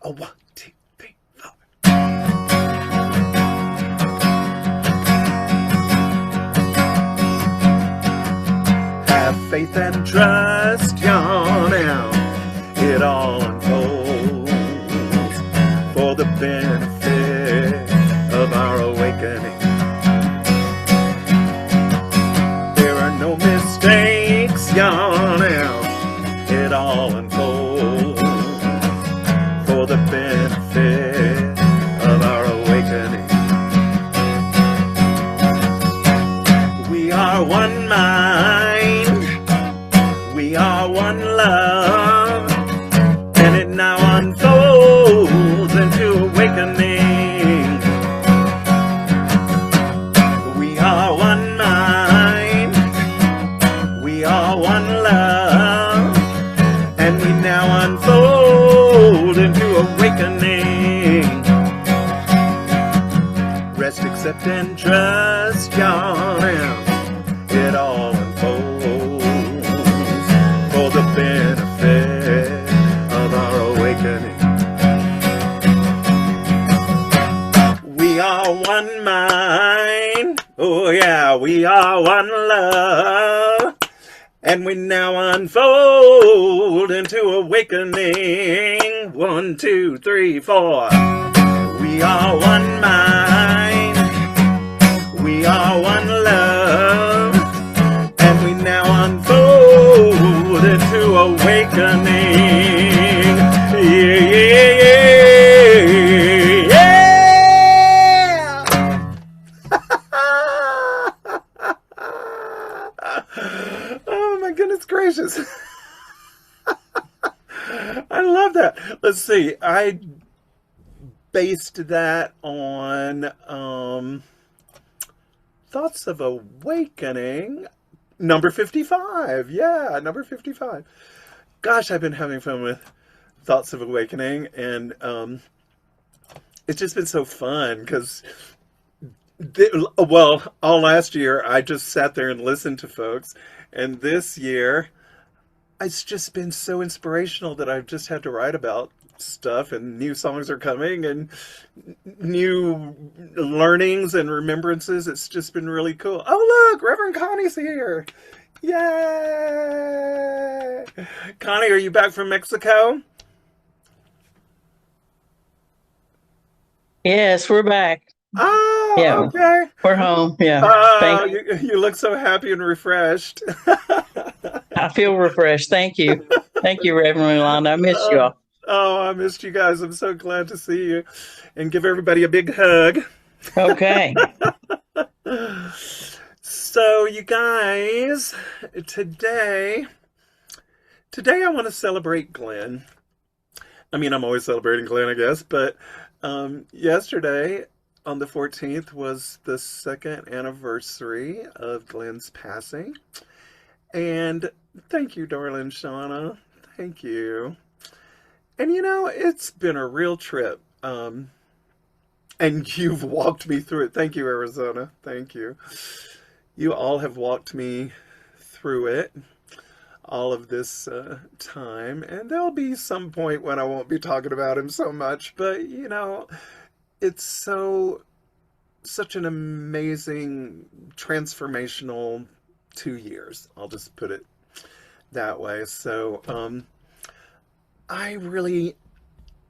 A one, two, three, four. Have faith and trust, y'all, now. It all unfolds for the benefit of our awakening. There are no mistakes, y'all, now. It all unfolds for the benefit of our awakening. We are one mind, we are one love, and it now unfolds into awakening. We are one mind, we are one love, and we now unfold into awakening. Rest, accept, and trust, y'all, now. It all unfolds for the benefit of our awakening. We are one mind, oh yeah, we are one love, and we now unfold into awakening. 1, 2, 3, 4. We are one mind, we are one love, and we now unfold into awakening. Yeah, yeah, yeah. Oh my goodness gracious. I love that. Let's see. I based that on Thoughts of Awakening, number 55. Yeah, number 55. Gosh, I've been having fun with Thoughts of Awakening, and it's just been so fun because, well, all last year I just sat there and listened to folks, and this year it's just been so inspirational that I've just had to write about stuff, and new songs are coming and new learnings and remembrances. It's just been really cool. Oh, look, Reverend Connie's here. Yay! Connie, are you back from Mexico? Yes, we're back. Oh, Yeah, okay. we're home. Yeah. Oh, Thank you look so happy and refreshed. I feel refreshed. Thank you. Thank you, Reverend Yolanda. I miss you all. Oh, I missed you guys. I'm so glad to see you. And give everybody a big hug. Okay. So, you guys, today I want to celebrate Glen. I mean, I'm always celebrating Glen, I guess, but yesterday on the 14th was the second anniversary of Glen's passing. And thank you, darling Shauna. Thank you. And you know, it's been a real trip. And you've walked me through it. Thank you, Arizona. Thank you. You all have walked me through it, all of this time. And there'll be some point when I won't be talking about him so much. But, you know, it's such an amazing, transformational 2 years. I'll just put it that way. So, I really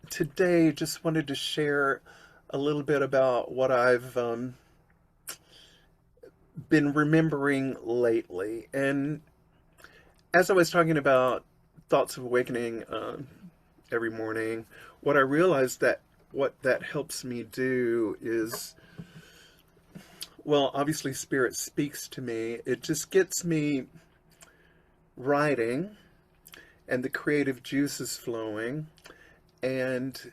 today just wanted to share a little bit about what I've been remembering lately. And as I was talking about Thoughts of Awakening every morning, what I realized that what that helps me do is, well, obviously Spirit speaks to me. It just gets me writing and the creative juices flowing, and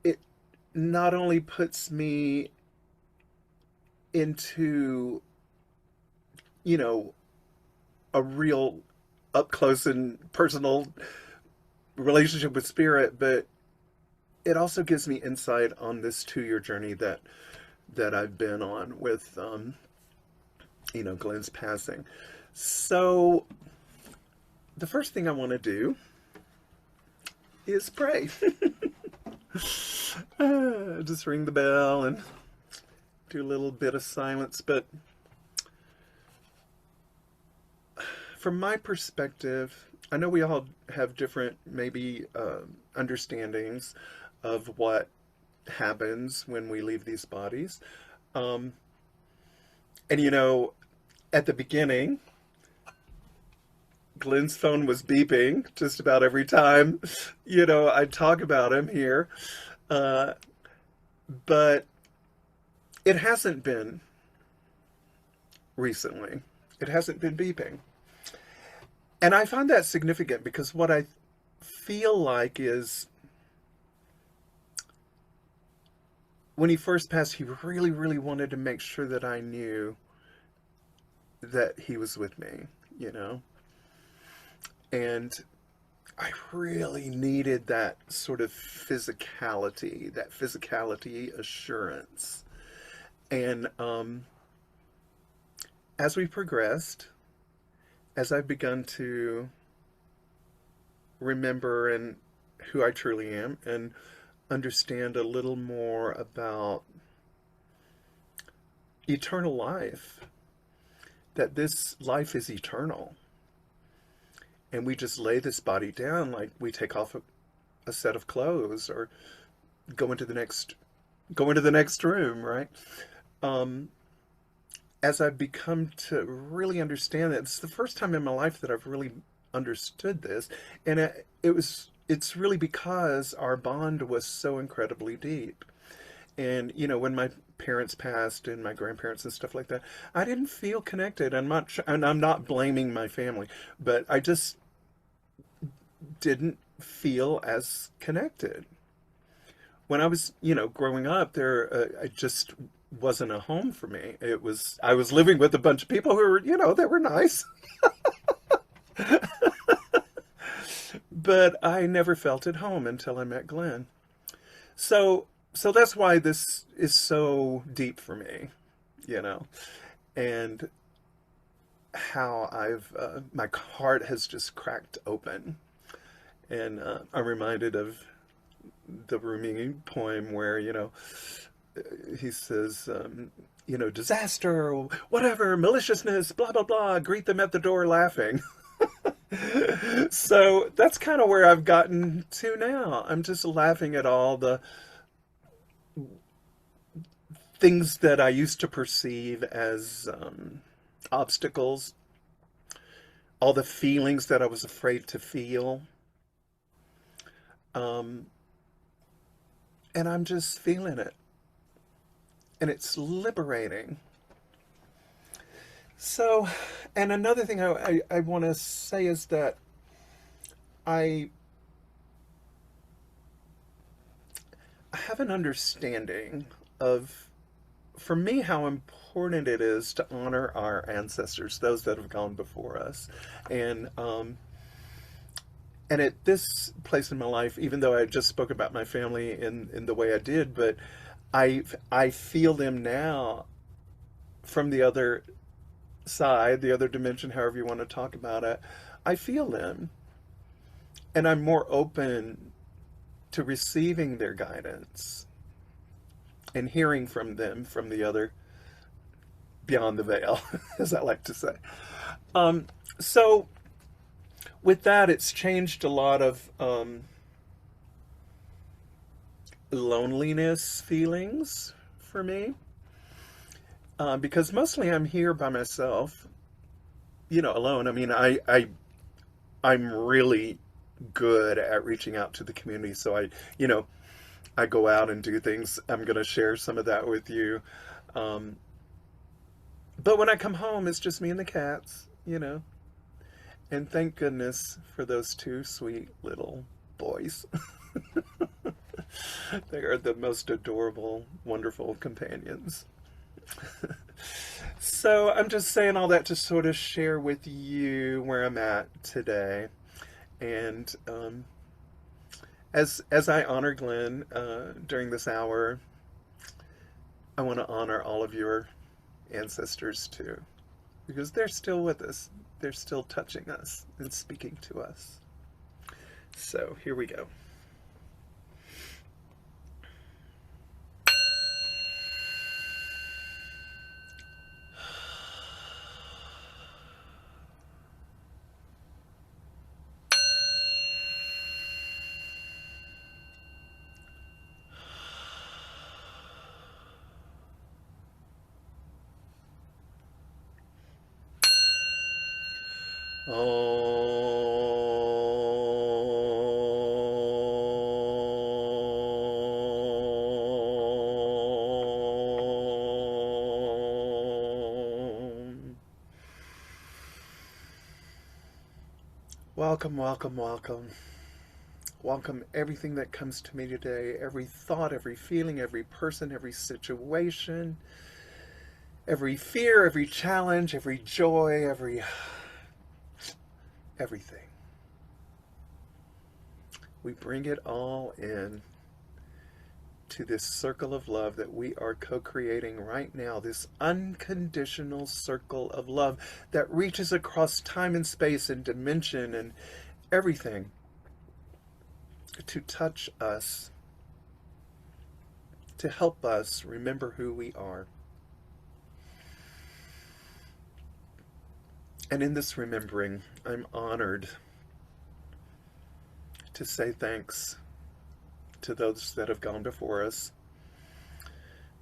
it not only puts me into, you know, a real up close and personal relationship with Spirit, but it also gives me insight on this 2 year journey that I've been on with Glen's passing. So the first thing I want to do is pray. Just ring the bell and do a little bit of silence. But from my perspective, I know we all have different, maybe, understandings of what happens when we leave these bodies. Um, and at the beginning, Glen's phone was beeping just about every time, I talk about him here. Uh, but it hasn't been recently. It hasn't been beeping. And I find that significant because what I feel like is when he first passed, he really, really wanted to make sure that I knew that he was with me, And I really needed that sort of physicality, assurance. And as we progressed, as I've begun to remember and who I truly am and understand a little more about eternal life, that this life is eternal. And we just lay this body down like we take off a set of clothes or go into the next room, right? As I've become to really understand that, it's the first time in my life that I've really understood this, and it's really because our bond was so incredibly deep. And when my parents passed and my grandparents and stuff like that, I didn't feel connected. And I'm not blaming my family, but I just didn't feel as connected. When I was, growing up, I just wasn't a home for me. I was living with a bunch of people who were, they were nice. But I never felt at home until I met Glen. So that's why this is so deep for me, and how my heart has just cracked open. And I'm reminded of the Rumi poem where, he says, disaster, whatever, maliciousness, blah, blah, blah, greet them at the door laughing. So that's kind of where I've gotten to now. I'm just laughing at all the things that I used to perceive as obstacles, all the feelings that I was afraid to feel. And I'm just feeling it. And it's liberating. So, and another thing I want to say is that I have an understanding of, for me, how important it is to honor our ancestors, those that have gone before us. And at this place in my life, even though I just spoke about my family in the way I did, but I feel them now from the other side, the other dimension, however you want to talk about it. I feel them. And I'm more open to receiving their guidance and hearing from them from the other, beyond the veil, as I like to say. So with that, it's changed a lot of loneliness feelings for me, because mostly I'm here by myself, alone. I mean, I'm really good at reaching out to the community, so I go out and do things. I'm going to share some of that with you. But when I come home, it's just me and the cats, And thank goodness for those two sweet little boys. They are the most adorable, wonderful companions. So I'm just saying all that to sort of share with you where I'm at today. And as I honor Glen during this hour, I want to honor all of your ancestors too, because they're still with us. They're still touching us and speaking to us. So here we go. Om. Welcome, welcome, welcome. Welcome everything that comes to me today, every thought, every feeling, every person, every situation, every fear, every challenge, every joy, everything. We bring it all in to this circle of love that we are co-creating right now, this unconditional circle of love that reaches across time and space and dimension and everything to touch us, to help us remember who we are. And in this remembering, I'm honored to say thanks to those that have gone before us,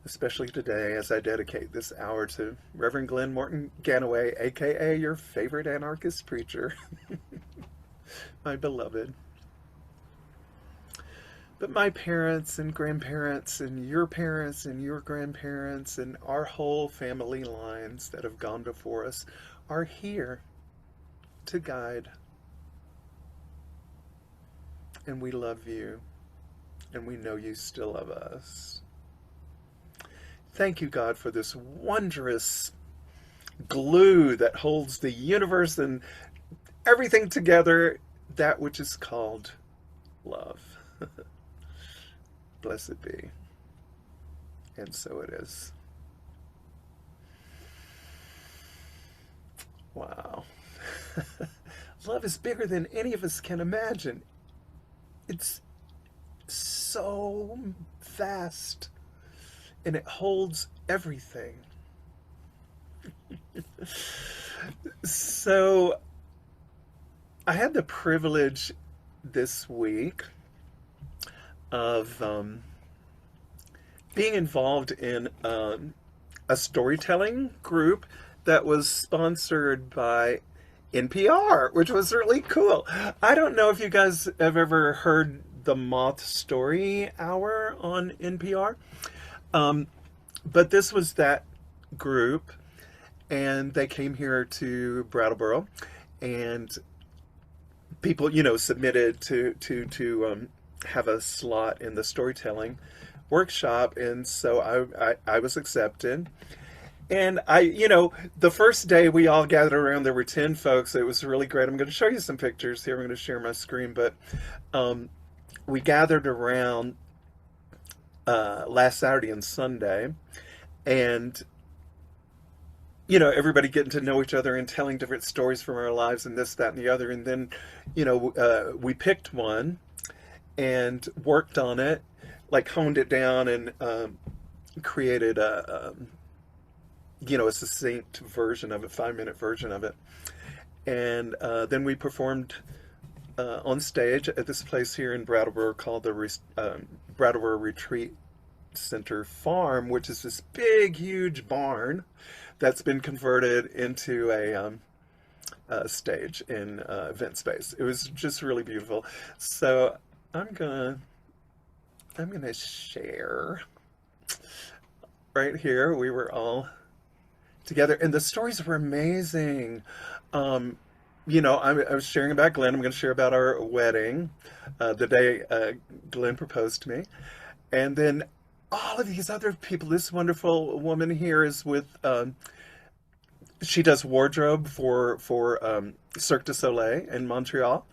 especially today as I dedicate this hour to Reverend Glen Morton Ganaway, aka your favorite anarchist preacher, my beloved. But my parents and grandparents and your grandparents and our whole family lines that have gone before us are here to guide. And we love you. And we know you still love us. Thank you, God, for this wondrous glue that holds the universe and everything together, that which is called love. Blessed be. And so it is. Wow. Love is bigger than any of us can imagine. It's so vast, and it holds everything. So I had the privilege this week of being involved in a storytelling group that was sponsored by NPR, which was really cool. I don't know if you guys have ever heard the Moth Story Hour on NPR, but this was that group, and they came here to Brattleboro, and people, submitted to have a slot in the storytelling workshop, and so I was accepted. And the first day we all gathered around, there were 10 folks. It was really great. I'm going to show you some pictures here. I'm going to share my screen, but we gathered around last Saturday and Sunday, and everybody getting to know each other and telling different stories from our lives and this, that, and the other. And then, we picked one and worked on it, like honed it down and created a succinct version of it, 5-minute version of it. And then we performed on stage at this place here in Brattleboro called the Brattleboro Retreat Center Farm, which is this big, huge barn that's been converted into a stage in event space. It was just really beautiful. So I'm gonna share right here. We were all together, and the stories were amazing. I was sharing about Glenn. I'm going to share about our wedding, the day Glenn proposed to me, and then all of these other people. This wonderful woman here is with. She does wardrobe for Cirque du Soleil in Montreal,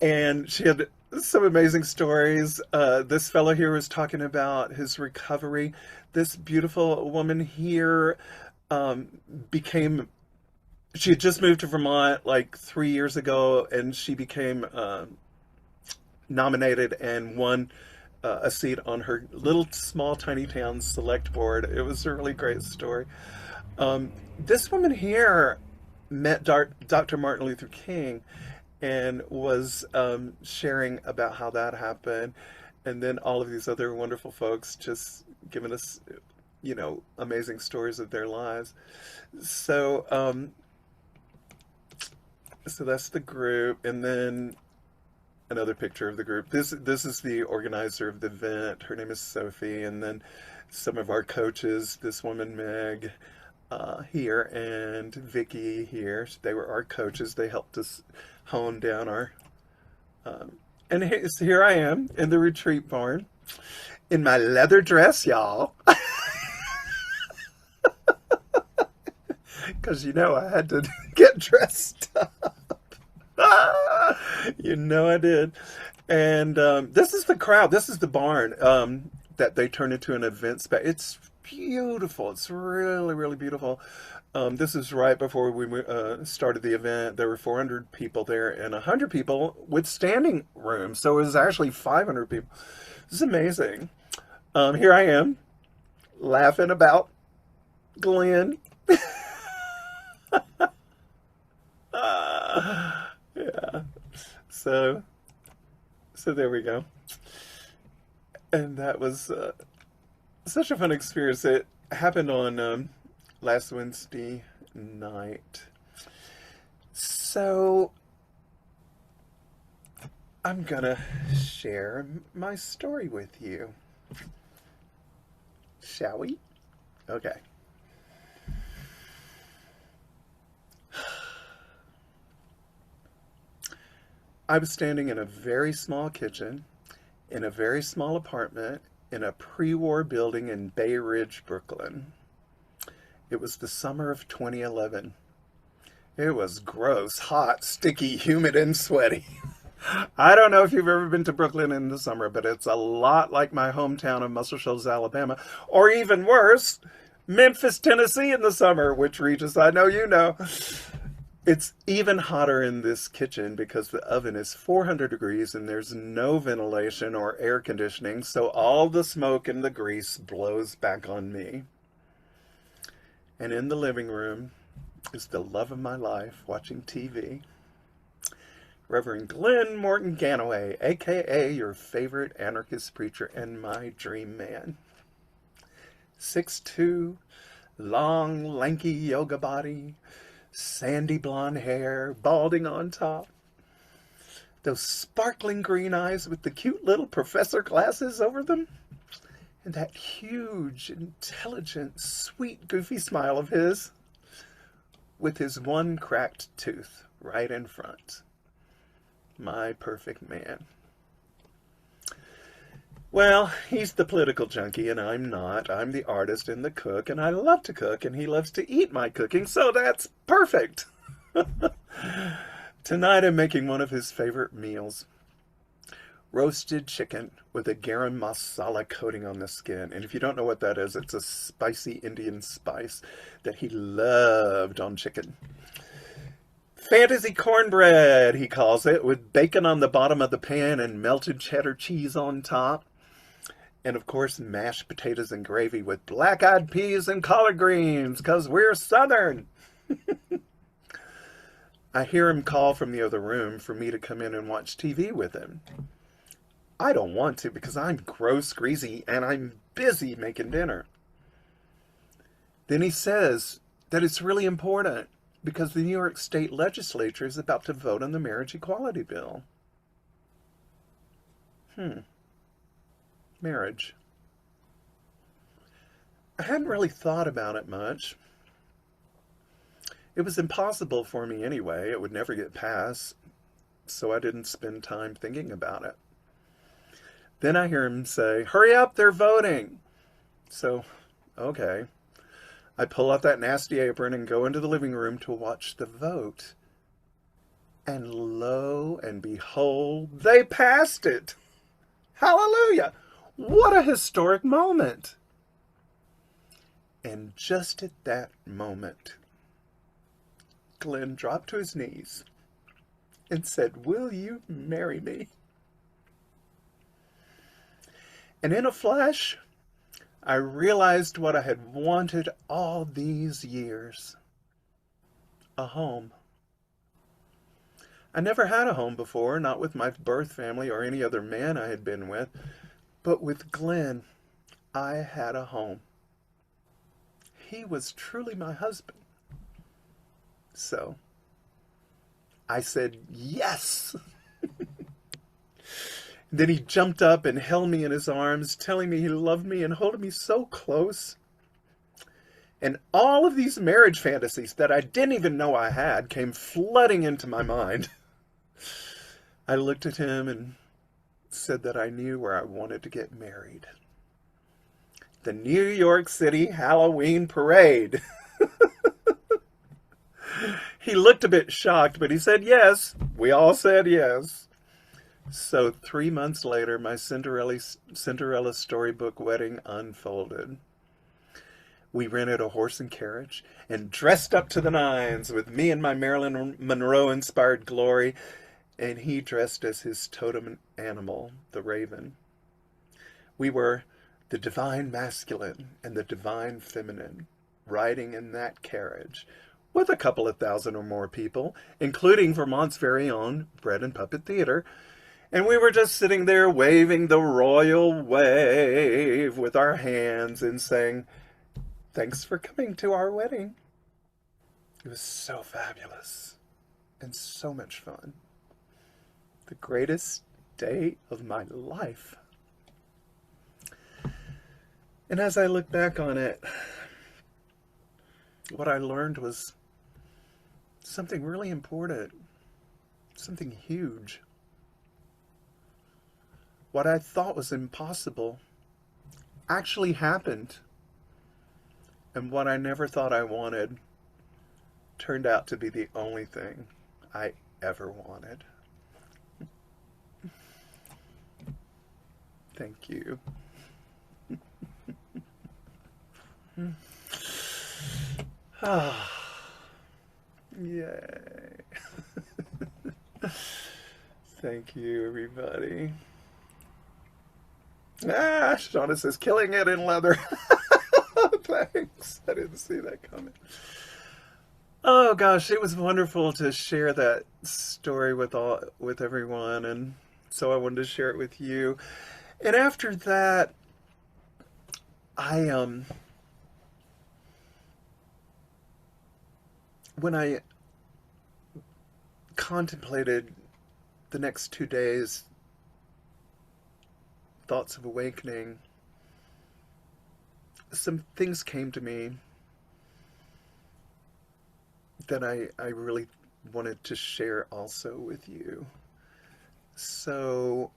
and she had some amazing stories. This fellow here was talking about his recovery. This beautiful woman here she had just moved to Vermont like 3 years ago, and she became nominated and won a seat on her little small tiny town select board. It was a really great story. This woman here met Dr. Martin Luther King and was sharing about how that happened, and then all of these other wonderful folks just giving us amazing stories of their lives. So So that's the group, and then another picture of the group. This is the organizer of the event. Her name is Sophie, and then some of our coaches. This woman Meg here, and Vicky here. They were our coaches. They helped us hone down our. And here I am in the retreat barn, in my leather dress, y'all. Because I had to get dressed up. I did. And this is the crowd. This is the barn that they turned into an event space. It's beautiful. It's really, really beautiful. This is right before we started the event. There were 400 people there and 100 people with standing room. So it was actually 500 people. This is amazing. Here I am laughing about Glen. Yeah. So there we go. And that was such a fun experience. It happened on last Wednesday night. So I'm gonna share my story with you. Shall we? Okay. I was standing in a very small kitchen, in a very small apartment, in a pre-war building in Bay Ridge, Brooklyn. It was the summer of 2011. It was gross, hot, sticky, humid, and sweaty. I don't know if you've ever been to Brooklyn in the summer, but it's a lot like my hometown of Muscle Shoals, Alabama, or even worse, Memphis, Tennessee in the summer, which Regis, I know you know. It's even hotter in this kitchen because the oven is 400 degrees and there's no ventilation or air conditioning, so all the smoke and the grease blows back on me. And in the living room is the love of my life watching TV, Reverend Glen Morton Ganaway, aka your favorite anarchist preacher and my dream man. 6'2", long, lanky yoga body, sandy blonde hair, balding on top. Those sparkling green eyes with the cute little professor glasses over them. And that huge, intelligent, sweet, goofy smile of his. With his one cracked tooth right in front. My perfect man. Well, he's the political junkie and I'm not. I'm the artist and the cook, and I love to cook and he loves to eat my cooking, so that's perfect. Tonight I'm making one of his favorite meals. Roasted chicken with a garam masala coating on the skin. And if you don't know what that is, it's a spicy Indian spice that he loved on chicken. Fantasy cornbread, he calls it, with bacon on the bottom of the pan and melted cheddar cheese on top. And of course, mashed potatoes and gravy with black-eyed peas and collard greens, because we're Southern. I hear him call from the other room for me to come in and watch TV with him. I don't want to because I'm gross, greasy, and I'm busy making dinner. Then he says that it's really important because the New York State Legislature is about to vote on the marriage equality bill. Marriage. I hadn't really thought about it much. It was impossible for me anyway. It would never get passed, so I didn't spend time thinking about it. Then I hear him say, "Hurry up, they're voting." So, okay. I pull out that nasty apron and go into the living room to watch the vote. And lo and behold, they passed it. Hallelujah! What a historic moment. And just at that moment, Glen dropped to his knees and said, "Will you marry me?" And in a flash, I realized what I had wanted all these years. A home. I never had a home before, not with my birth family or any other man I had been with, but with Glen, I had a home. He was truly my husband. So, I said, yes. Then he jumped up and held me in his arms, telling me he loved me and holding me so close. And all of these marriage fantasies that I didn't even know I had came flooding into my mind. I looked at him and said that I knew where I wanted to get married. The New York City Halloween Parade. He looked a bit shocked, but he said yes. We all said yes. So 3 months later, my Cinderella storybook wedding unfolded. We rented a horse and carriage and dressed up to the nines with me and my Marilyn Monroe-inspired glory, and he dressed as his totem animal, the raven. We were the divine masculine and the divine feminine, riding in that carriage with a couple of thousand or more people, including Vermont's very own Bread and Puppet Theater. And we were just sitting there waving the royal wave with our hands and saying, thanks for coming to our wedding. It was so fabulous and so much fun. The greatest day of my life. And as I look back on it, what I learned was something really important, something huge. What I thought was impossible actually happened. And what I never thought I wanted turned out to be the only thing I ever wanted. Thank you. Ah, yay. Thank you, everybody. Shauna says, killing it in leather. Thanks. I didn't see that coming. Oh gosh, it was wonderful to share that story with everyone, and so I wanted to share it with you. And after that, when I contemplated the next 2 days, thoughts of awakening, some things came to me that I really wanted to share also with you. So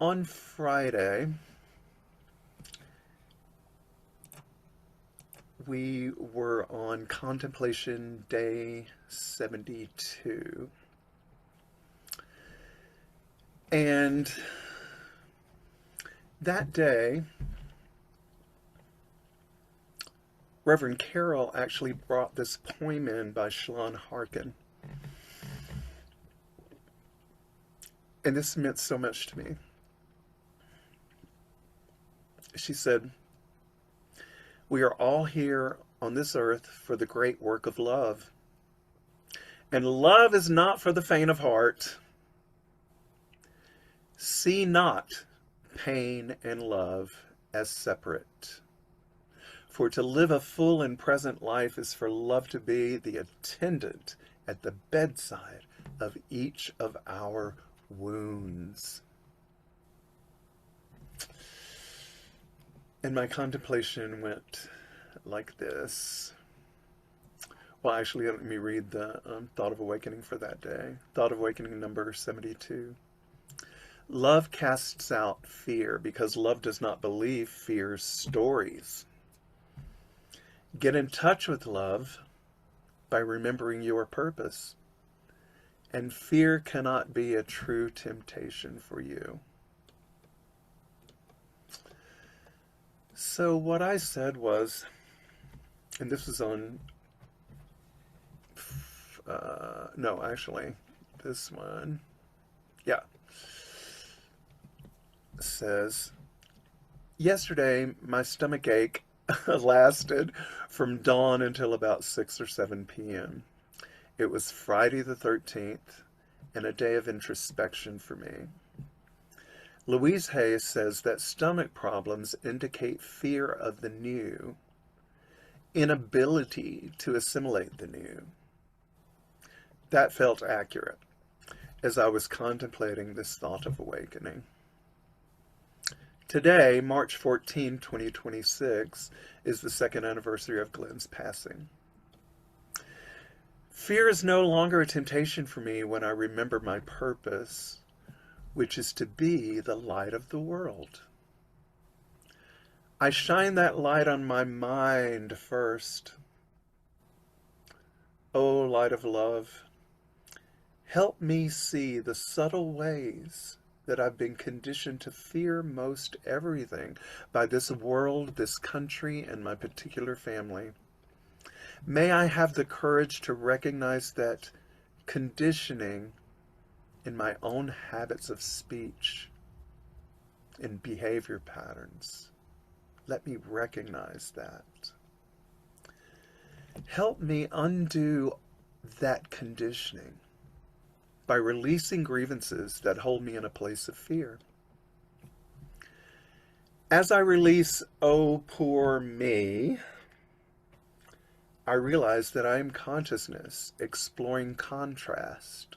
on Friday, we were on contemplation day 72. And that day, Reverend Carol actually brought this poem in by Shalon Harkin. And this meant so much to me. She said, "We are all here on this earth for the great work of love. And love is not for the faint of heart. See not pain and love as separate. For to live a full and present life is for love to be the attendant at the bedside of each of our wounds." And my contemplation went like this. Well, actually, let me read the Thought of Awakening for that day. Thought of Awakening number 72. Love casts out fear because love does not believe fear's stories. Get in touch with love by remembering your purpose, and fear cannot be a true temptation for you. So what I said was, and this was on, no, actually, this one, yeah, says, yesterday my stomach ache lasted from dawn until about 6 or 7 p.m. It was Friday the 13th and a day of introspection for me. Louise Hay says that stomach problems indicate fear of the new, inability to assimilate the new. That felt accurate as I was contemplating this thought of awakening. Today, March 14, 2026, is the second anniversary of Glen's passing. Fear is no longer a temptation for me when I remember my purpose, which is to be the light of the world. I shine that light on my mind first. O light of love, help me see the subtle ways that I've been conditioned to fear most everything by this world, this country, and my particular family. May I have the courage to recognize that conditioning in my own habits of speech and behavior patterns. Let me recognize that. Help me undo that conditioning by releasing grievances that hold me in a place of fear. As I release, oh, poor me, I realize that I am consciousness exploring contrast.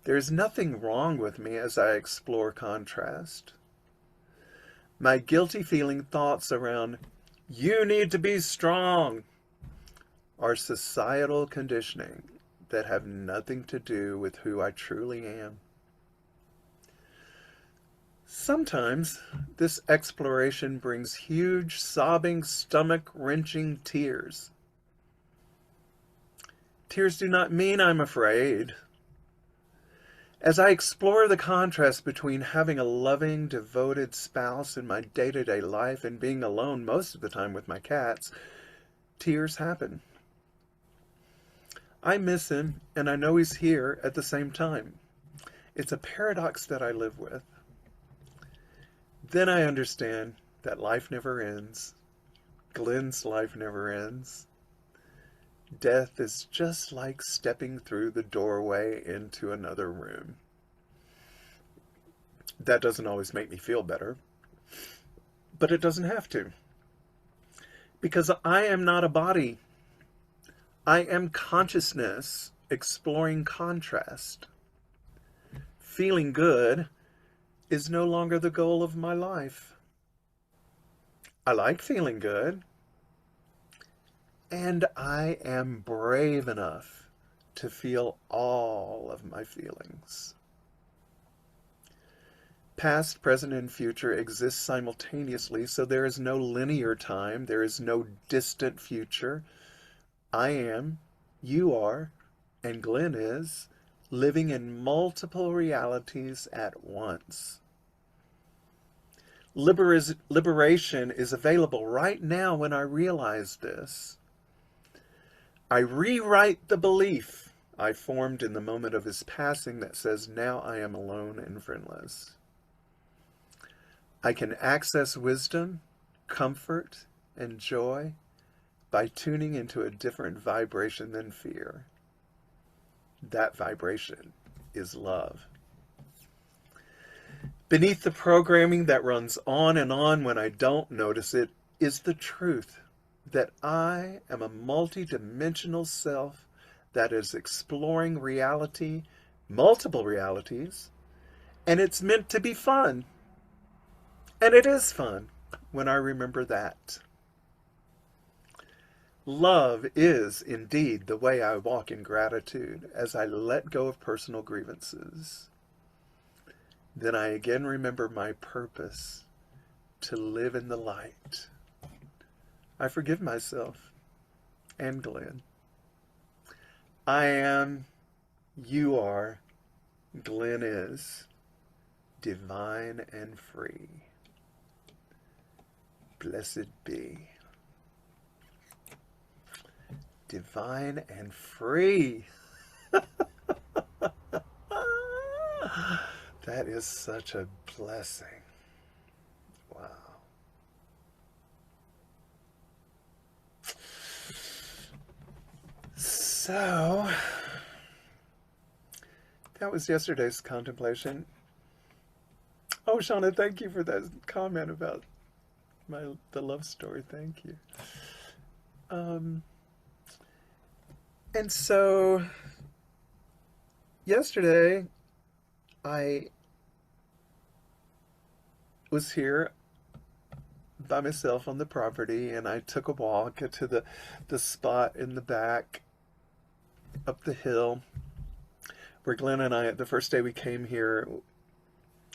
There is nothing wrong with me as I explore contrast. My guilty feeling thoughts around, you need to be strong, are societal conditioning that have nothing to do with who I truly am. Sometimes this exploration brings huge, sobbing, stomach-wrenching tears. Tears do not mean I'm afraid. As I explore the contrast between having a loving, devoted spouse in my day-to-day life and being alone most of the time with my cats, tears happen. I miss him, and I know he's here at the same time. It's a paradox that I live with. Then I understand that life never ends. Glen's life never ends. Death is just like stepping through the doorway into another room. That doesn't always make me feel better, but it doesn't have to. Because I am not a body. I am consciousness exploring contrast. Feeling good is no longer the goal of my life. I like feeling good, and I am brave enough to feel all of my feelings. Past, present, and future exist simultaneously, so there is no linear time, there is no distant future. I am, you are, and Glen is, living in multiple realities at once. Liberation is available right now when I realize this. I rewrite the belief I formed in the moment of his passing that says, now I am alone and friendless. I can access wisdom, comfort, and joy by tuning into a different vibration than fear. That vibration is love. Beneath the programming that runs on and on when I don't notice it is the truth that I am a multidimensional self that is exploring reality, multiple realities, and it's meant to be fun. And it is fun when I remember that. Love is indeed the way I walk in gratitude as I let go of personal grievances. Then I again remember my purpose to live in the light. I forgive myself and Glen. I am, you are, Glen is, divine and free. Blessed be. Divine and free. That is such a blessing. Wow. So, that was yesterday's contemplation. Oh, Shauna, thank you for that comment about the love story. Thank you. And so yesterday I was here by myself on the property, and I took a walk to the spot in the back up the hill where Glen and I, the first day we came here,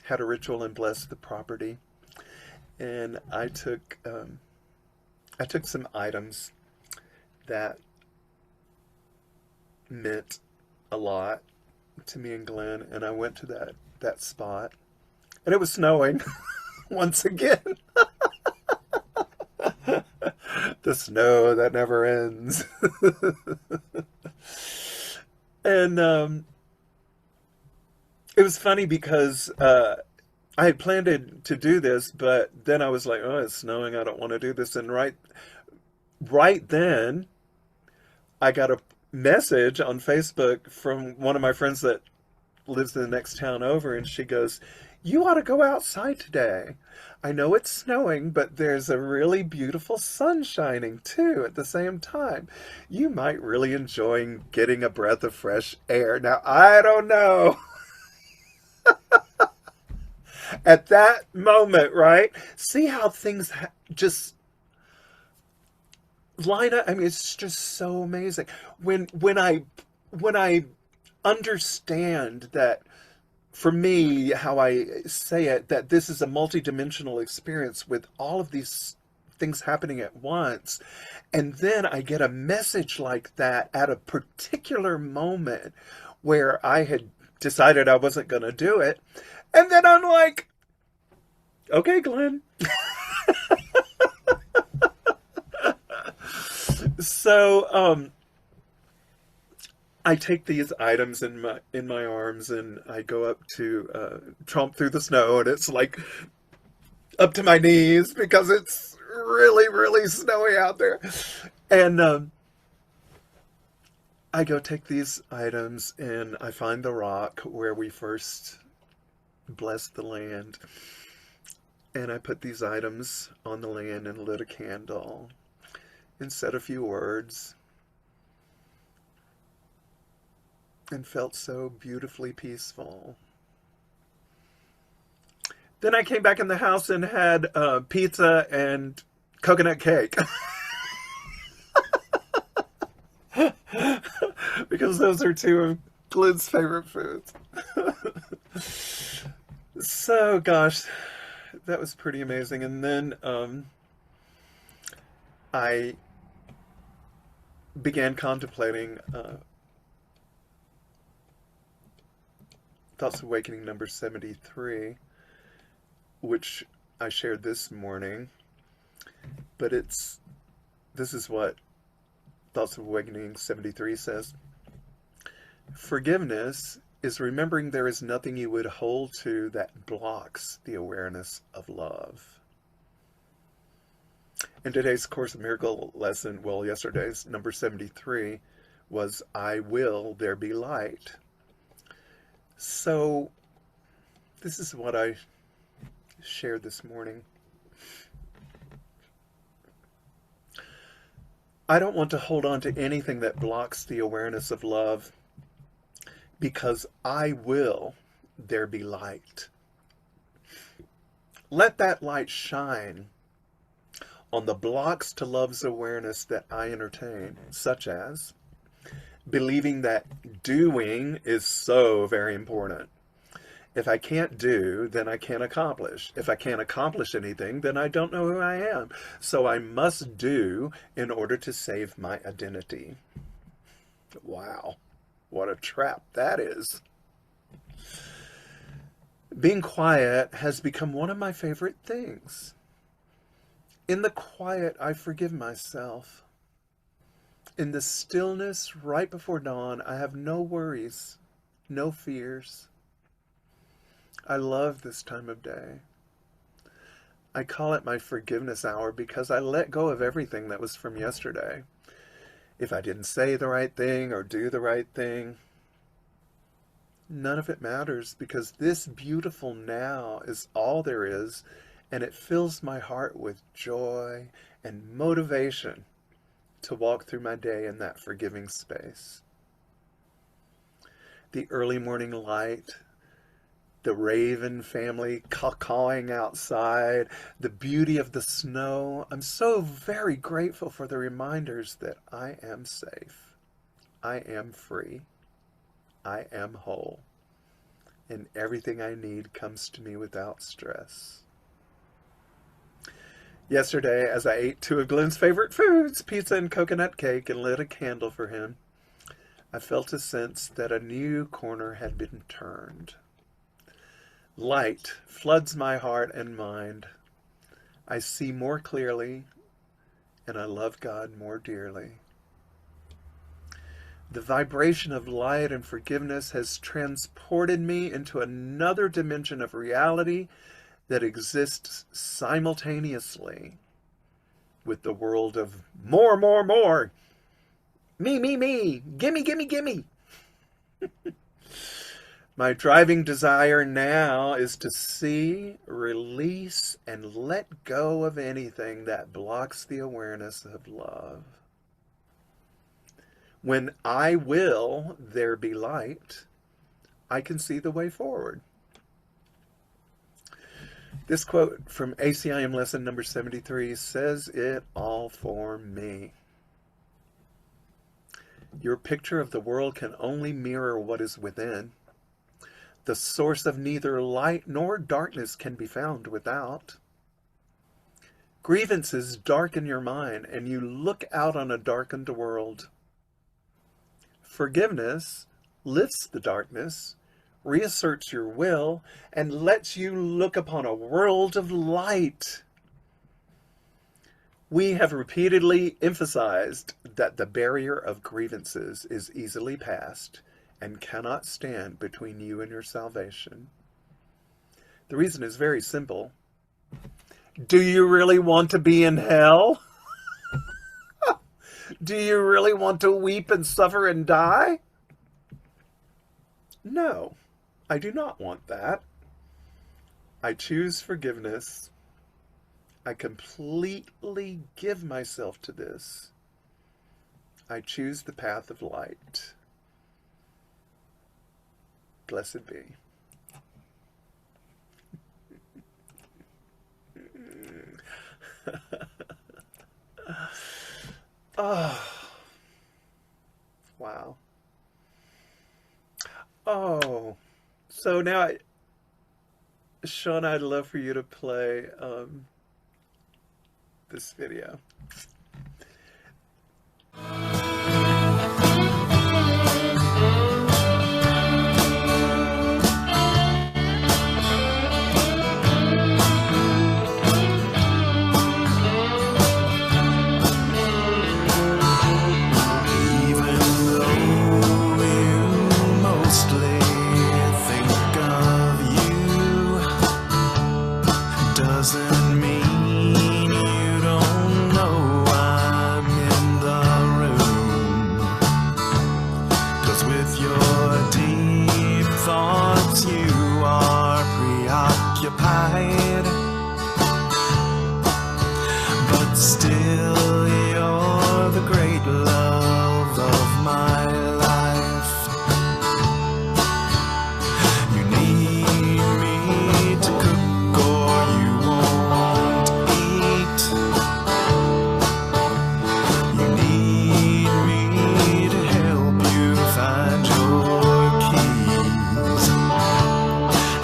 had a ritual and blessed the property. And I took some items that meant a lot to me and Glen, and I went to that spot, and it was snowing once again. The snow that never ends. And it was funny because I had planned to do this, but then I was like, "Oh, it's snowing. I don't want to do this." And right then, I got a message on Facebook from one of my friends that lives in the next town over, and she goes, "You ought to go outside today. I know it's snowing, but there's a really beautiful sun shining too at the same time. You might really enjoy getting a breath of fresh air." Now, I don't know. At that moment, right? See how things just line up. I mean, it's just so amazing when I understand that, for me, how I say it, that this is a multidimensional experience with all of these things happening at once. And then I get a message like that at a particular moment where I had decided I wasn't going to do it. And then I'm like, okay, Glenn. So, I take these items in my arms, and I go up to tromp through the snow, and it's like up to my knees because it's really, really snowy out there. And I go take these items, and I find the rock where we first blessed the land. And I put these items on the land and lit a candle and said a few words and felt so beautifully peaceful. Then I came back in the house and had pizza and coconut cake. Because those are two of Glenn's favorite foods. So, gosh, that was pretty amazing. And then I began contemplating Thoughts of Awakening number 73, which I shared this morning. But this is what Thoughts of Awakening 73 says. Forgiveness is remembering there is nothing you would hold to that blocks the awareness of love. And today's Course in Miracle lesson, well, yesterday's, number 73, was I will there be light. So this is what I shared this morning. I don't want to hold on to anything that blocks the awareness of love, because I will there be light. Let that light shine on the blocks to love's awareness that I entertain, such as believing that doing is so very important. If I can't do, then I can't accomplish. If I can't accomplish anything, then I don't know who I am. So I must do in order to save my identity. Wow, what a trap that is. Being quiet has become one of my favorite things. In the quiet, I forgive myself. In the stillness right before dawn, I have no worries, no fears. I love this time of day. I call it my forgiveness hour because I let go of everything that was from yesterday. If I didn't say the right thing or do the right thing, none of it matters, because this beautiful now is all there is, and it fills my heart with joy and motivation to walk through my day in that forgiving space. the early morning light, the raven family cawing outside, the beauty of the snow. I'm so very grateful for the reminders that I am safe, I am free, I am whole, and everything I need comes to me without stress. Yesterday, as I ate two of Glen's favorite foods, pizza and coconut cake, and lit a candle for him, I felt a sense that a new corner had been turned. Light floods my heart and mind. I see more clearly, and I love God more dearly. The vibration of light and forgiveness has transported me into another dimension of reality that exists simultaneously with the world of more, more, more. Me, gimme, gimme, gimme. My driving desire now is to see, release, and let go of anything that blocks the awareness of love. When I will there be light, I can see the way forward. This quote from ACIM lesson number 73 says it all for me. Your picture of the world can only mirror what is within. The source of neither light nor darkness can be found without. Grievances darken your mind, and you look out on a darkened world. Forgiveness lifts the darkness, reasserts your will, and lets you look upon a world of light. We have repeatedly emphasized that the barrier of grievances is easily passed and cannot stand between you and your salvation. The reason is very simple. Do you really want to be in hell? Do you really want to weep and suffer and die? No, I do not want that. I choose forgiveness. I completely give myself to this. I choose the path of light. Blessed be. Oh, wow. Oh, so now, Sean, I'd love for you to play this video. Doesn't mean you don't know I'm in the room. 'Cause with your deep thoughts you are preoccupied, but still you're the great love of my life. You need me to cook or you won't eat. You need me to help you find your keys.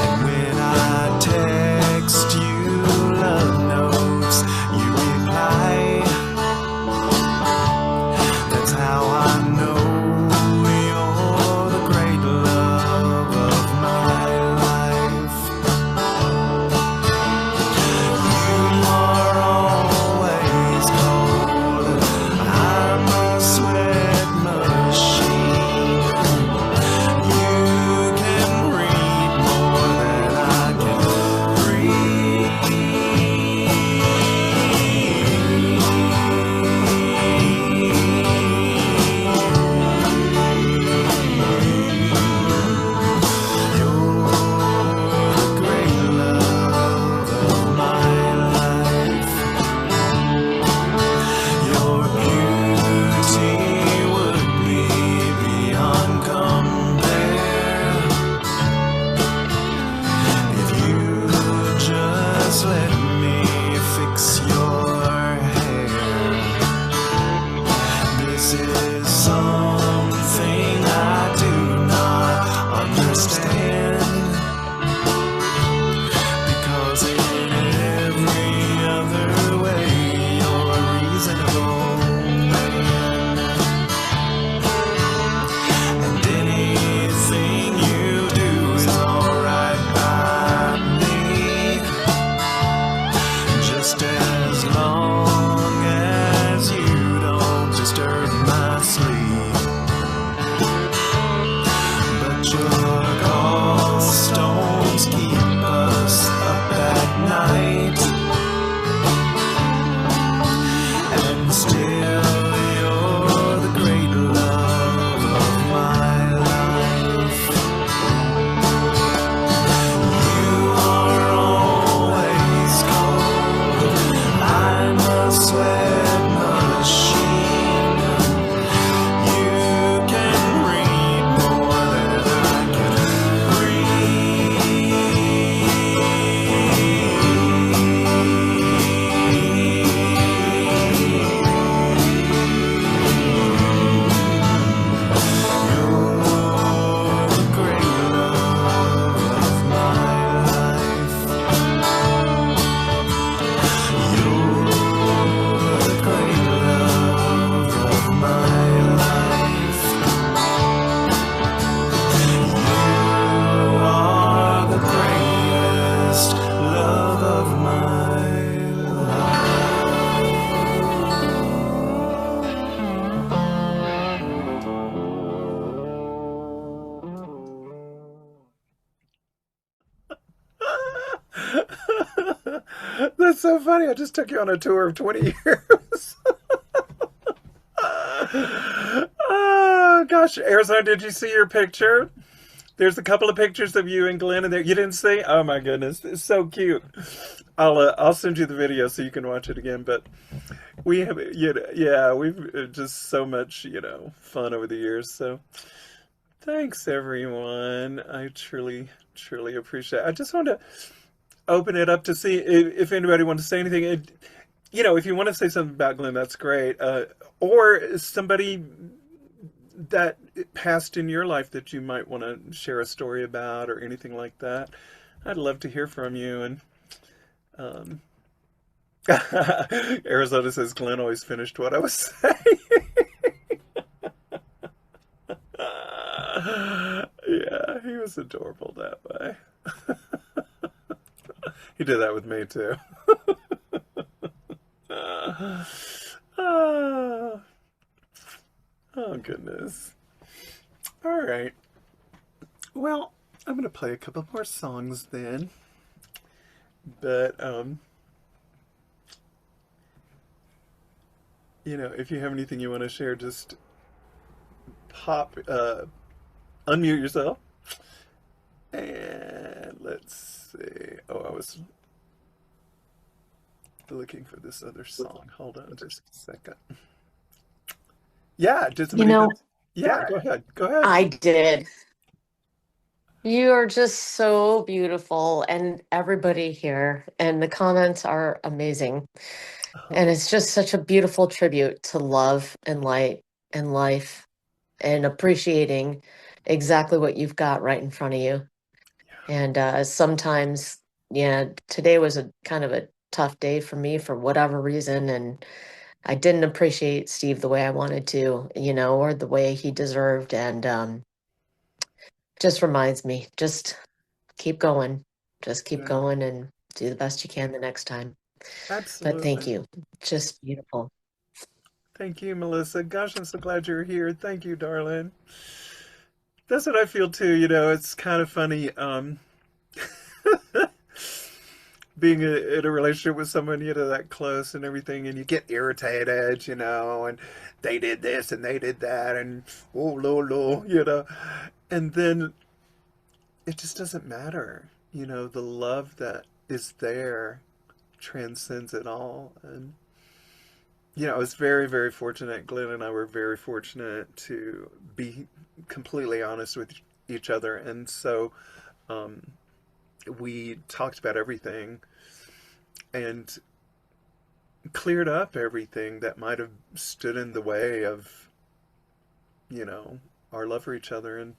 And when I text just as long as you don't disturb my sleep. But your gallstones keep us up at night, and still you're the great love of my life. You are always cold. I'm a sweat machine. You can read more than I can That's so funny. I just took you on a tour of 20 years. Oh, gosh. Arizona, did you see your picture? There's a couple of pictures of you and Glen in there. You didn't see? Oh, my goodness. It's so cute. I'll send you the video so you can watch it again. But we have, yeah, we've just so much, fun over the years. So thanks, everyone. I truly, truly appreciate it. I just want to open it up to see if anybody wants to say anything. If you want to say something about Glen, that's great. Or somebody that passed in your life that you might want to share a story about or anything like that. I'd love to hear from you. And Arizona says Glen always finished what I was saying. Yeah, he was adorable that way. He did that with me too. Oh, oh, goodness. All right. Well, I'm going to play a couple more songs then. But, if you have anything you want to share, just unmute yourself. And let's see. Oh, I was looking for this other song. Hold on just a second. Yeah, did somebody yeah, go ahead. Go ahead. I did. You are just so beautiful, and everybody here, and the comments are amazing. And it's just such a beautiful tribute to love and light and life and appreciating exactly what you've got right in front of you. And sometimes, today was a kind of a tough day for me for whatever reason. And I didn't appreciate Steve the way I wanted to, or the way he deserved. And just reminds me, just keep going. Just keep going and do the best you can the next time. Absolutely. But thank you. Just beautiful. Thank you, Melissa. Gosh, I'm so glad you're here. Thank you, darling. That's what I feel too. It's kind of funny being in a relationship with someone, that close and everything, and you get irritated, and they did this and they did that, and oh, lo, and then it just doesn't matter. The love that is there transcends it all. And I was very, very fortunate. Glen and I were very fortunate to be completely honest with each other. And so we talked about everything and cleared up everything that might have stood in the way of, our love for each other. And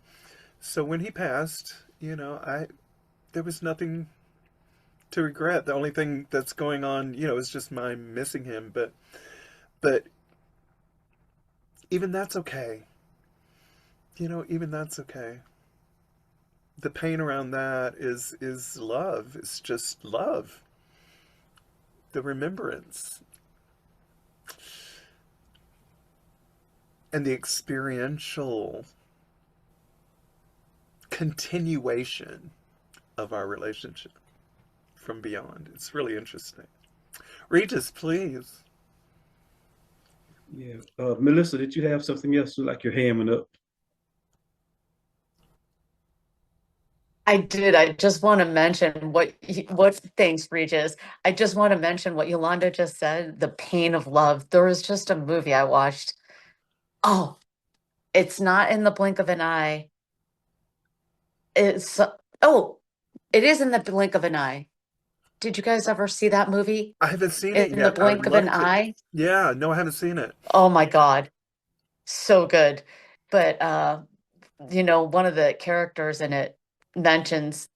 so when he passed, there was nothing to regret. The only thing that's going on, is just my missing him. But even that's okay. Even that's okay. The pain around that is love. It's just love. the remembrance and the experiential continuation of our relationship from beyond. It's really interesting. Regis, please. Yeah. Melissa, did you have something else? Like you're hamming up? I did. I just want to mention what thanks, Regis. I just want to mention what Yolanda just said, the pain of love. There was just a movie I watched. Oh, it's not in the blink of an eye. It's oh, it is in the blink of an eye. Did you guys ever see that movie? I haven't seen it In the yet. I would blink of an love to. eye? Yeah, no, I haven't seen it. Oh my God, so good. But one of the characters in it mentions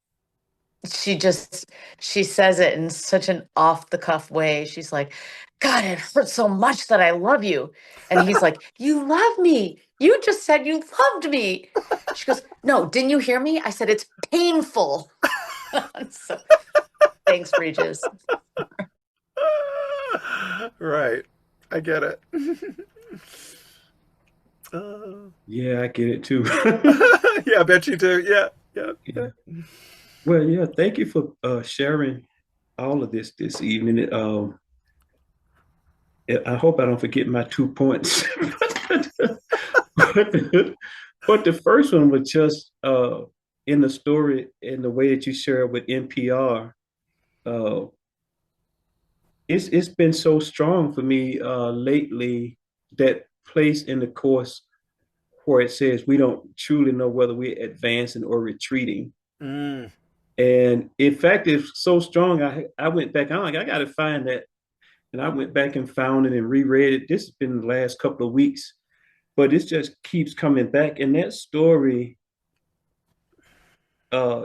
she just she says it in such an off the cuff way. She's like, God, it hurts so much that I love you. And he's like, you love me. You just said you loved me. She goes, no, didn't you hear me? I said it's painful. So thanks, Regis. Right. I get it. Yeah, I get it too. Yeah, I bet you do. Yeah, yeah, Yeah. yeah. Well, yeah, thank you for sharing all of this evening. I hope I don't forget my 2 points. but, but the first one was just in the story, in the way that you share it with NPR. Uh, it's been so strong for me lately, that place in the course where it says we don't truly know whether we're advancing or retreating. Mm. And in fact, it's so strong. I went back. I'm like, I got to find that, and I went back and found it and reread it. This has been the last couple of weeks, but it just keeps coming back. And that story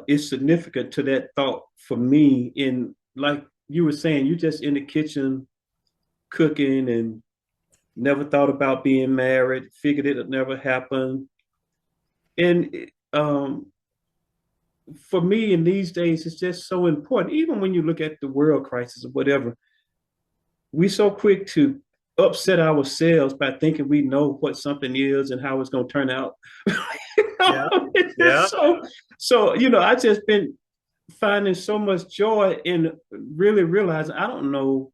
is significant to that thought for me. In, like you were saying, you just in the kitchen cooking and never thought about being married, figured it would never happen. And for me in these days, it's just so important. Even when you look at the world crisis or whatever, we so quick to upset ourselves by thinking we know what something is and how it's going to turn out. Yeah, yeah. So I just been finding so much joy in really realizing I don't know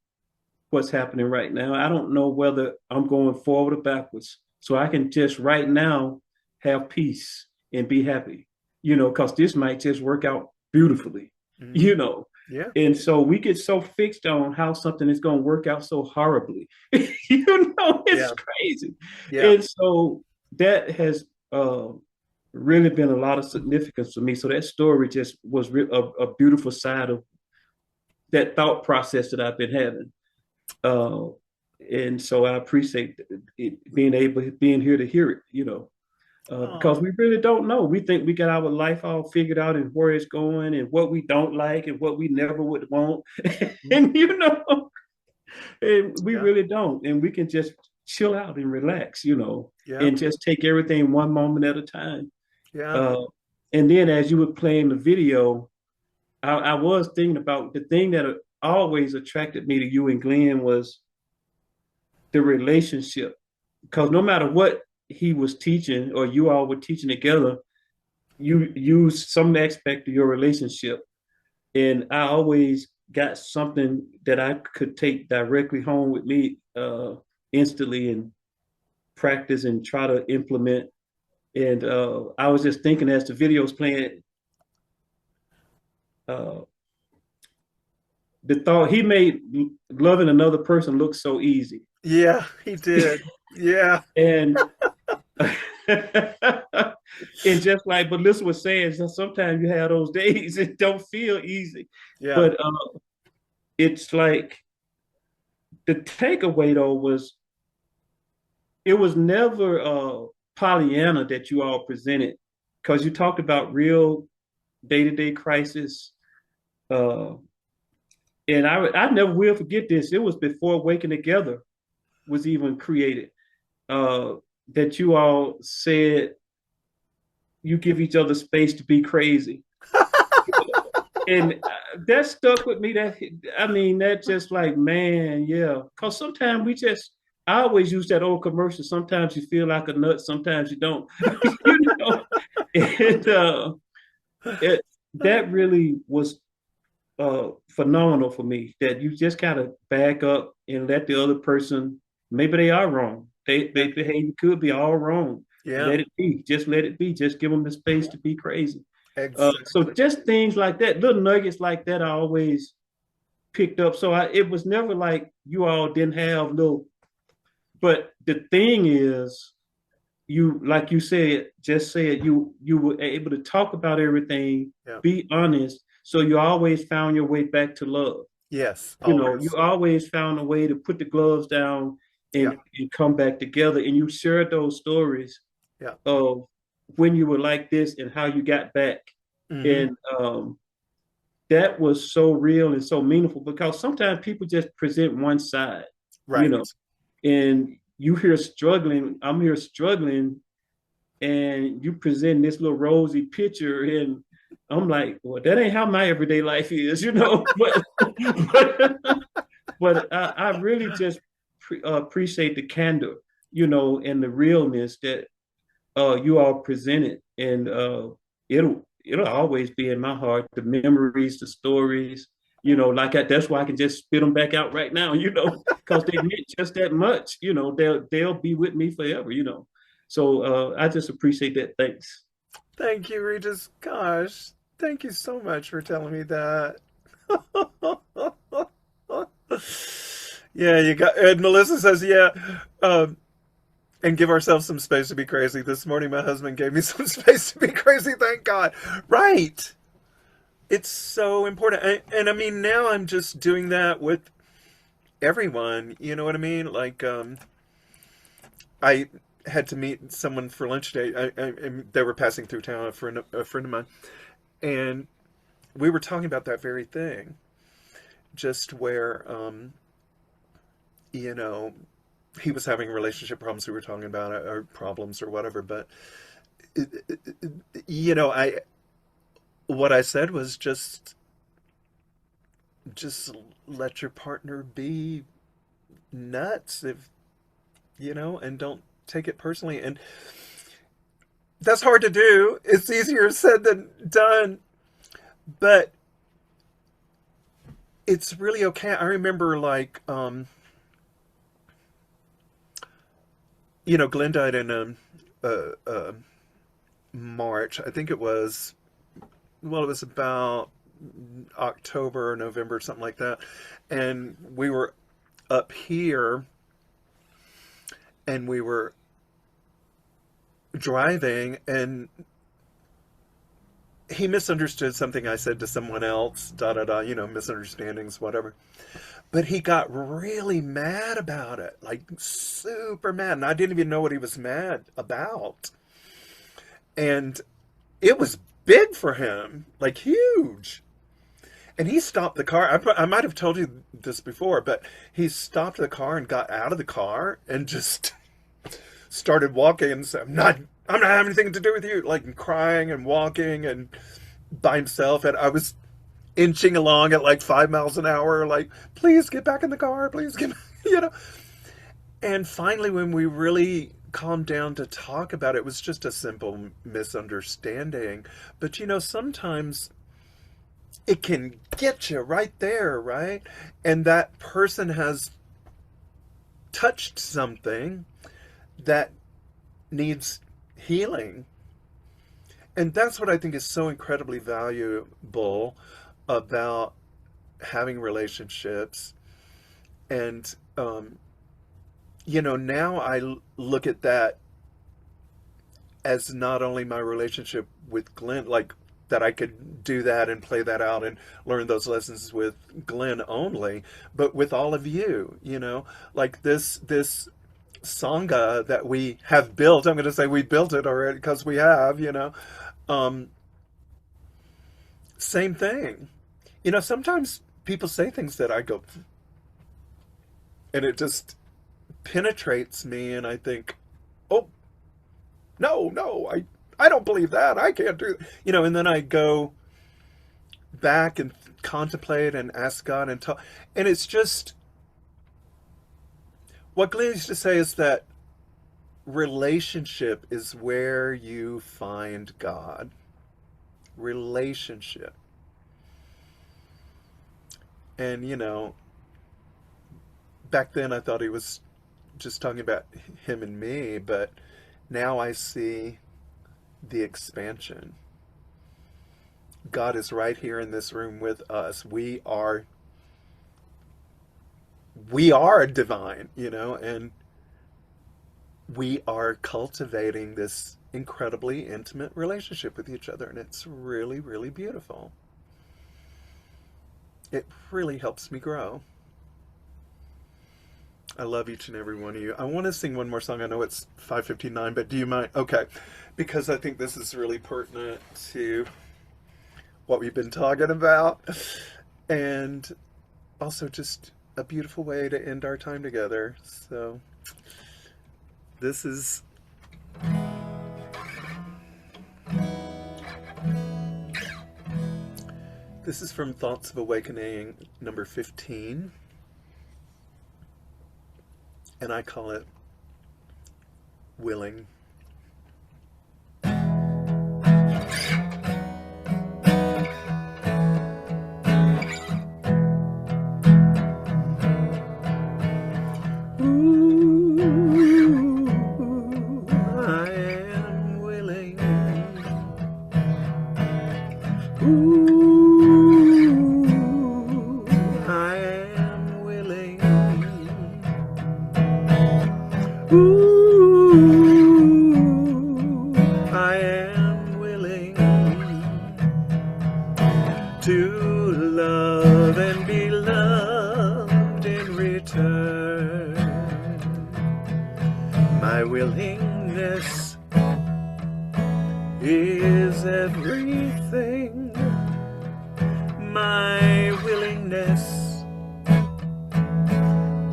what's happening right now. I don't know whether I'm going forward or backwards. So I can just right now have peace and be happy, because this might just work out beautifully, Mm. Yeah, And so we get so fixed on how something is going to work out so horribly. It's yeah, crazy. yeah. And so that has really been a lot of significance for me. So that story just was a beautiful side of that thought process that I've been having. And so I appreciate being here to hear it, because Oh, we really don't know. We think we got our life all figured out and where it's going and what we don't like and what we never would want. mm, and, and we yeah, really don't. And we can just chill out and relax, yeah, and just take everything one moment at a time. yeah. Uh, and then as you were playing the video, I was thinking about the thing that always attracted me to you and Glenn was the relationship. Because no matter what he was teaching or you all were teaching together, you use some aspect of your relationship. And I always got something that I could take directly home with me instantly and practice and try to implement. And I was just thinking as the video was playing, uh, the thought he made loving another person look so easy. Yeah, he did. Yeah, And and just like Melissa was saying, sometimes you have those days it don't feel easy. yeah. But it's like the takeaway though was it was never Pollyanna that you all presented, because you talked about real day-to-day crisis. And I never will forget this. It was before Waking Together was even created. That you all said you give each other space to be crazy. And that stuck with me. That just like, man, yeah. Because sometimes I always use that old commercial. Sometimes you feel like a nut, sometimes you don't. You know, and it, that really was phenomenal for me. That you just kind of back up and let the other person. Maybe they are wrong. They behavior could be all wrong. Yeah, Let it be. Just let it be. Just give them the space to be crazy. So exactly. just things like that, little nuggets like that, I always picked up. So it was never like you all didn't have little. But the thing is, like you said, just said you were able to talk about everything, Yeah. be honest. So you always found your way back to love. Yes, You always. always found a way to put the gloves down Yeah. and come back together. And you shared those stories Yeah. of when you were like this and how you got back. Hmm. And that was so real and so meaningful because sometimes people just present one side, you Right. know, and I'm here struggling, and you present this little rosy picture, and I'm like, well, that ain't how my everyday life is, you know. But but I really just appreciate the candor, and the realness that you all presented, and it'll always be in my heart. The memories, the stories, that's why I can just spit them back out right now, because they meant just that much. They'll be with me forever. So I just appreciate that. Thanks. Thank you, Regis. Gosh, thank you so much for telling me that. Yeah, you got. And Melissa says, yeah, um, and give ourselves some space to be crazy. This morning, my husband gave me some space to be crazy. Thank God. Right. It's so important. And I mean, now I'm just doing that with everyone. You know what I mean? Like, I had to meet someone for lunch today. They were passing through town, a friend of mine, and we were talking about that very thing. Just where, you know, he was having relationship problems. We were talking about it, or problems or whatever. But you know, I what I said was just let your partner be nuts, if and don't take it personally. And that's hard to do. It's easier said than done, but it's really okay. I remember, like, Glen died in March. I think it was. Well, it was about October or November, something like that. And we were up here, and we were driving, and he misunderstood something I said to someone else, da da da, misunderstandings, whatever. But he got really mad about it, like super mad. And I didn't even know what he was mad about. And it was big for him, like huge. And he stopped the car. I might have told you this before, but he stopped the car and got out of the car and just started walking and said, I'm not having anything to do with you, like crying and walking and by himself. And I was inching along at like 5 miles an hour, like, please get back in the car, please get, And finally, when we really calmed down to talk about it, it was just a simple misunderstanding. But sometimes it can get you right there, right? And that person has touched something that needs healing. And that's what I think is so incredibly valuable about having relationships. And, now I look at that as not only my relationship with Glen, like that I could do that and play that out and learn those lessons with Glen only, but with all of you, like this Sangha that we have built. I'm going to say we built it already because we have, same thing. Sometimes people say things that I go, and it just penetrates me, and I think, oh, no, I don't believe that. I can't do, and then I go back and contemplate and ask God and talk. And it's just, what Glen used to say is that relationship is where you find God. Relationship. And, you know, back then I thought he was just talking about him and me, but now I see the expansion. God is right here in this room with us. We are divine, you know, and we are cultivating this incredibly intimate relationship with each other, and it's really, really beautiful. It really helps me grow. I love each and every one of you. I want to sing one more song. I know it's 5:59, but do you mind? Okay, because I think this is really pertinent to what we've been talking about, and also just a beautiful way to end our time together. So this is from Thoughts of Awakening number 15, and I call it Willing. To love and be loved in return. My willingness is everything. My willingness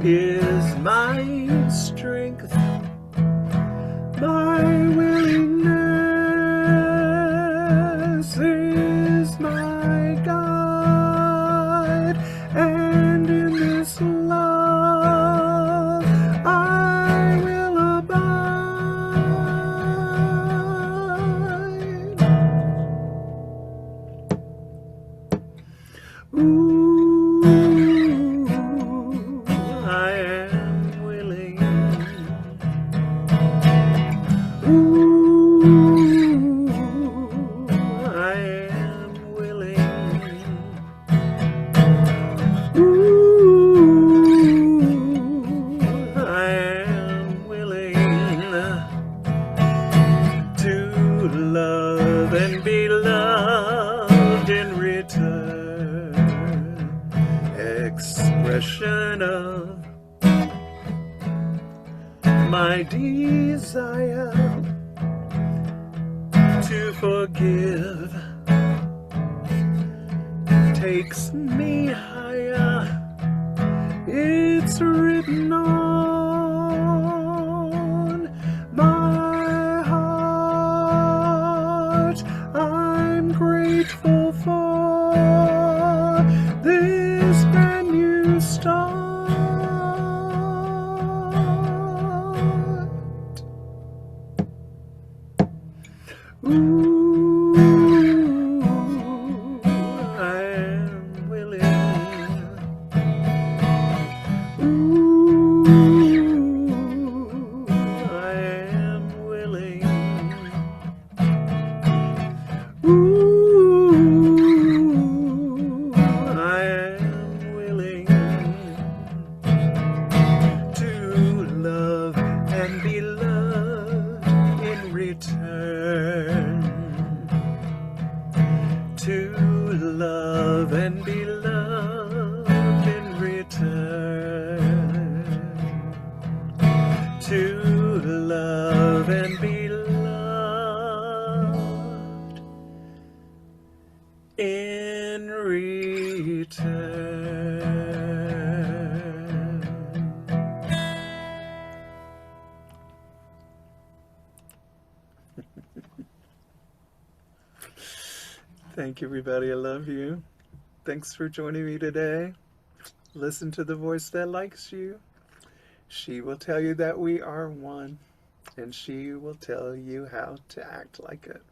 is my strength. My willingness is my guide, and in this love I will abide. Ooh, I am willing. Ooh, I am willing. Ooh, I am willing to love and be loved in return. Expression of my desire to forgive takes me higher. It's written on my heart. I'm grateful for this brand new start. Ooh, I am willing. Ooh, I am willing. Ooh, I am willing to love and be loved in return. To love and be loved in return. To love and be loved in return. Thank you, everybody. I love you. Thanks for joining me today. Listen to the voice that likes you. She will tell you that we are one, and she will tell you how to act like it.